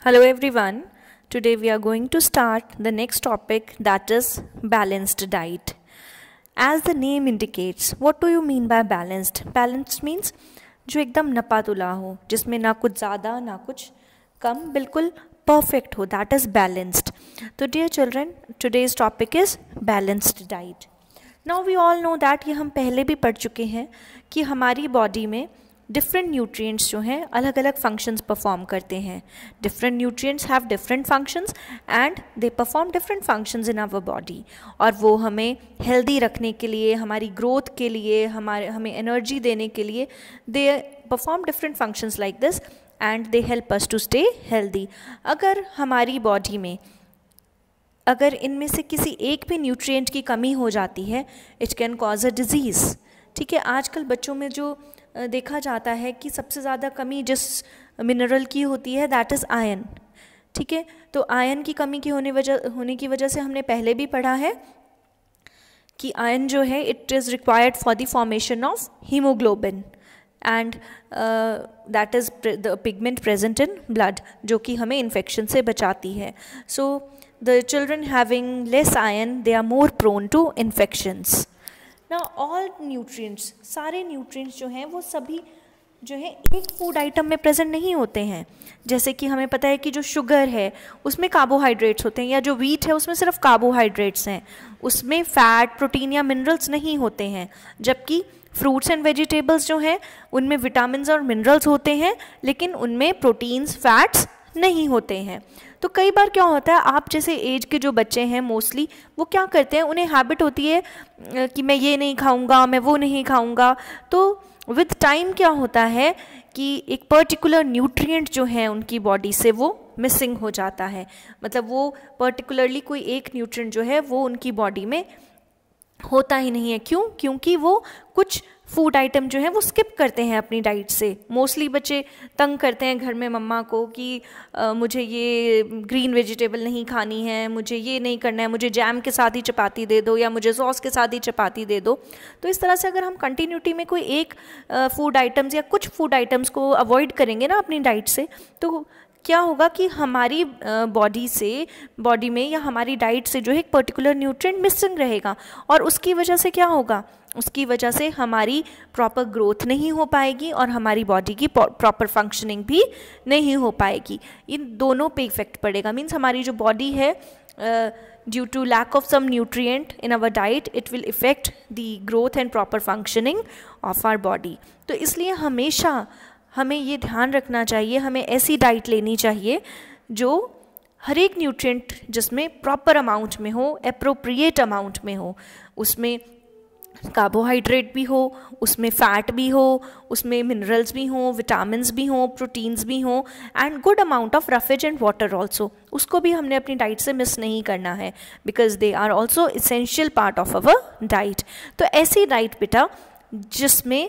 Hello everyone. Today we are going to start the next topic, that is balanced diet. As the name indicates, what do you mean by balanced? Balanced means जो एकदम नपातुला हो, जिसमें ना कुछ ज़्यादा ना कुछ कम, बिल्कुल perfect हो, that is balanced. तो dear children, today's topic is balanced diet. Now we all know that ये हम पहले भी पढ़ चुके हैं कि हमारी बॉडी में डिफरेंट न्यूट्रिएंट्स जो हैं अलग अलग फंक्शंस परफॉर्म करते हैं. Different nutrients have different functions and they perform different functions in our body. और वो हमें हेल्दी रखने के लिए, हमारी ग्रोथ के लिए, हमें एनर्जी देने के लिए they perform different functions like this and they help us to stay healthy. अगर हमारी बॉडी में अगर इनमें से किसी एक भी न्यूट्रिएंट की कमी हो जाती है, it can cause a disease. ठीक है, आजकल बच्चों में जो देखा जाता है कि सबसे ज़्यादा कमी जिस मिनरल की होती है दैट इज़ आयरन. ठीक है, तो आयरन की कमी की होने की वजह से हमने पहले भी पढ़ा है कि आयरन जो है it is required for the formation of haemoglobin and that is the pigment present in blood, जो कि हमें इन्फेक्शन से बचाती है. So the children having less iron they are more prone to infections. ना ऑल न्यूट्रिएंट्स, सारे nutrients जो हैं वो सभी जो है एक फूड आइटम में प्रेजेंट नहीं होते हैं. जैसे कि हमें पता है कि जो शुगर है उसमें कार्बोहाइड्रेट्स होते हैं, या जो व्हीट है उसमें सिर्फ कार्बोहाइड्रेट्स हैं, उसमें फैट, प्रोटीन या मिनरल्स नहीं होते हैं. जबकि फ्रूट्स एंड वेजिटेबल्स जो हैं उनमें विटामिन्स और मिनरल्स होते हैं, लेकिन उनमें प्रोटीन्स, फैट्स नहीं होते हैं. तो कई बार क्या होता है, आप जैसे एज के जो बच्चे हैं मोस्टली वो क्या करते हैं, उन्हें हैबिट होती है कि मैं ये नहीं खाऊंगा, मैं वो नहीं खाऊंगा. तो विद टाइम क्या होता है कि एक पर्टिकुलर न्यूट्रिएंट जो है उनकी बॉडी से वो मिसिंग हो जाता है. मतलब वो पर्टिकुलरली कोई एक न्यूट्रिएंट जो है वो उनकी बॉडी में होता ही नहीं है. क्यों? क्योंकि वो कुछ फूड आइटम जो है वो स्किप करते हैं अपनी डाइट से. मोस्टली बच्चे तंग करते हैं घर में मम्मा को कि मुझे ये ग्रीन वेजिटेबल नहीं खानी है, मुझे ये नहीं करना है, मुझे जैम के साथ ही चपाती दे दो या मुझे सॉस के साथ ही चपाती दे दो. तो इस तरह से अगर हम कंटिन्यूटी में कोई एक फूड आइटम्स या कुछ फूड आइटम्स को अवॉइड करेंगे ना अपनी डाइट से, तो क्या होगा कि हमारी बॉडी में या हमारी डाइट से जो है एक पर्टिकुलर न्यूट्रिएंट मिसिंग रहेगा. और उसकी वजह से क्या होगा, उसकी वजह से हमारी प्रॉपर ग्रोथ नहीं हो पाएगी और हमारी बॉडी की प्रॉपर फंक्शनिंग भी नहीं हो पाएगी. इन दोनों पे इफेक्ट पड़ेगा. मीन्स हमारी जो बॉडी है due to lack of some nutrient in our diet it will effect the growth and proper functioning of our body. तो इसलिए हमेशा हमें ये ध्यान रखना चाहिए, हमें ऐसी डाइट लेनी चाहिए जो हर एक न्यूट्रिएंट जिसमें प्रॉपर अमाउंट में हो, एप्रोप्रिएट अमाउंट में हो. उसमें कार्बोहाइड्रेट भी हो, उसमें फैट भी हो, उसमें मिनरल्स भी हों, विटामिन्स भी हों, प्रोटीन्स भी हों and good amount of roughage and water also. उसको भी हमने अपनी डाइट से मिस नहीं करना है because they are also essential part of our diet. तो ऐसी डाइट बेटा जिसमें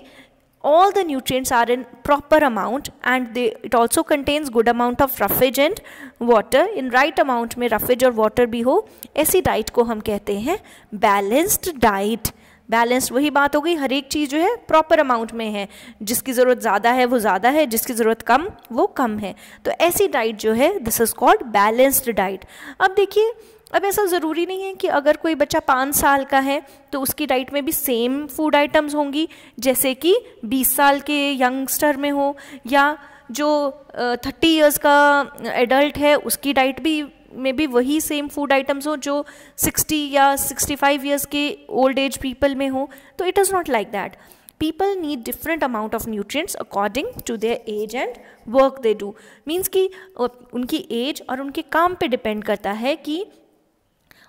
all the nutrients are in proper amount and it also contains good amount of roughage and water. in right amount में roughage और water भी हो, ऐसी diet को हम कहते हैं बैलेंस्ड डाइट. बैलेंस्ड वही बात हो गई, हर एक चीज़ जो है प्रॉपर अमाउंट में है, जिसकी ज़रूरत ज़्यादा है वो ज़्यादा है, जिसकी ज़रूरत कम वो कम है. तो ऐसी डाइट जो है this is called balanced diet. अब देखिए, अब ऐसा ज़रूरी नहीं है कि अगर कोई बच्चा 5 साल का है तो उसकी डाइट में भी सेम फूड आइटम्स होंगी जैसे कि 20 साल के यंगस्टर में हो, या जो 30 इयर्स का एडल्ट है उसकी डाइट भी में भी वही सेम फूड आइटम्स हो जो 60 या 65 इयर्स के ओल्ड एज पीपल में हो. तो it is not like that. People need different amount of nutrients according to their age and work they do. Means कि उनकी एज और उनके काम पे डिपेंड करता है कि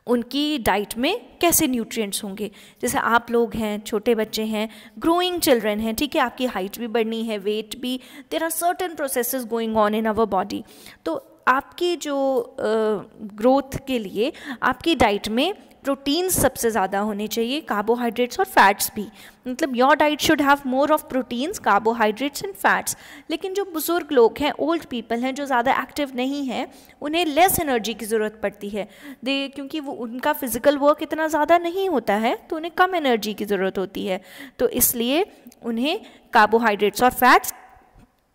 उनकी डाइट में कैसे न्यूट्रिएंट्स होंगे. जैसे आप लोग हैं, छोटे बच्चे हैं, ग्रोइंग चिल्ड्रन हैं, ठीक है, आपकी हाइट भी बढ़नी है, वेट भी, there are certain processes going on in our body. तो आपकी जो ग्रोथ के लिए आपकी डाइट में प्रोटीन्स सबसे ज़्यादा होने चाहिए, कार्बोहाइड्रेट्स और फैट्स भी. मतलब your diet should have more of proteins, carbohydrates and fats. लेकिन जो बुजुर्ग लोग हैं, ओल्ड पीपल हैं, जो ज़्यादा एक्टिव नहीं हैं, उन्हें लेस एनर्जी की ज़रूरत पड़ती है. क्योंकि वो उनका फिजिकल वर्क इतना ज़्यादा नहीं होता है तो उन्हें कम एनर्जी की ज़रूरत होती है. तो इसलिए उन्हें कार्बोहाइड्रेट्स और फैट्स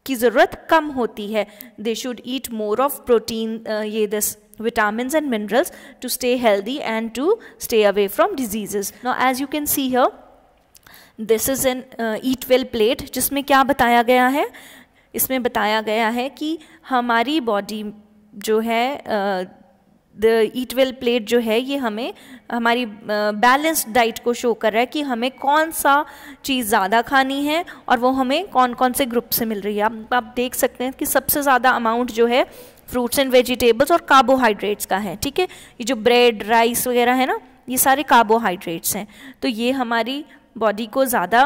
की ज़रूरत कम होती है. They should eat more of protein, ये this vitamins and minerals to stay healthy and to stay away from diseases. Now as you can see here, this is an eat well plate, जिसमें क्या बताया गया है, इसमें बताया गया है कि हमारी बॉडी जो है द ईट वेल प्लेट जो है ये हमें हमारी बैलेंस्ड डाइट को शो कर रहा है कि हमें कौन सा चीज़ ज़्यादा खानी है और वो हमें कौन कौन से ग्रुप से मिल रही है. आप देख सकते हैं कि सबसे ज़्यादा अमाउंट जो है फ्रूट्स एंड वेजिटेबल्स और कार्बोहाइड्रेट्स का है. ठीक है, ये जो ब्रेड राइस वगैरह है ना, ये सारे कार्बोहाइड्रेट्स हैं. तो ये हमारी बॉडी को ज़्यादा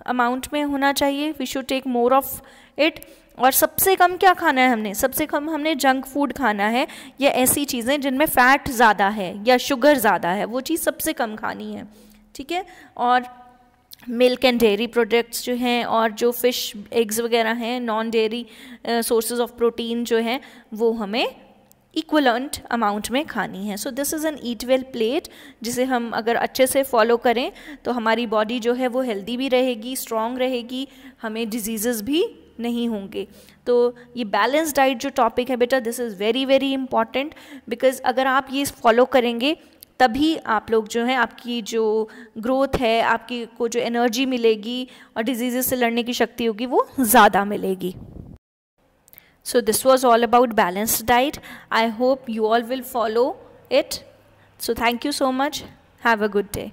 अमाउंट में होना चाहिए. We should take more of it. और सबसे कम क्या खाना है हमने, सबसे कम हमने जंक फूड खाना है या ऐसी चीज़ें जिनमें फ़ैट ज़्यादा है या शुगर ज़्यादा है, वो चीज़ सबसे कम खानी है. ठीक है, और मिल्क एंड डेयरी प्रोडक्ट्स जो हैं और जो फ़िश एग्स वगैरह हैं, non dairy sources of protein जो हैं, वो हमें इक्वलेंट अमाउंट में खानी है. So this is an eat well plate, जिसे हम अगर अच्छे से फॉलो करें तो हमारी बॉडी जो है वो हेल्दी भी रहेगी, स्ट्रॉन्ग रहेगी, हमें डिजीज़ भी नहीं होंगे. तो ये बैलेंस डाइट जो टॉपिक है बेटा, this is very very important, because अगर आप ये फॉलो करेंगे तभी आप लोग जो है, आपकी जो ग्रोथ है, आपकी को जो एनर्जी मिलेगी और डिजीज़ से लड़ने की शक्ति होगी वो ज़्यादा मिलेगी. So this was all about balanced diet. I hope you all will follow it. So thank you so much. Have a good day.